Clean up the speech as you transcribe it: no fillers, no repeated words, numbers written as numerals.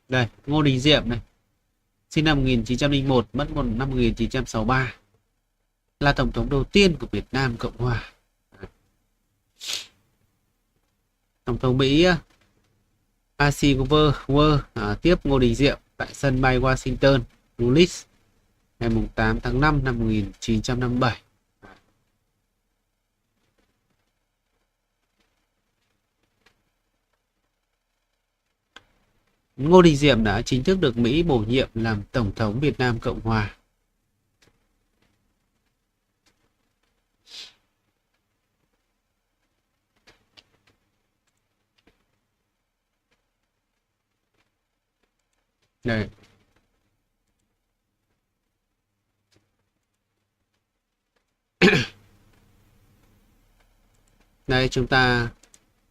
Đây, Ngô Đình Diệm này, sinh năm 1901, mất một năm 1963, là tổng thống đầu tiên của Việt Nam Cộng Hòa. Tổng thống Mỹ Eisenhower tiếp Ngô Đình Diệm tại sân bay Washington Dulles ngày 8 tháng 5 năm 1957. Ngô Đình Diệm đã chính thức được Mỹ bổ nhiệm làm Tổng thống Việt Nam Cộng Hòa. Đây. Đây chúng ta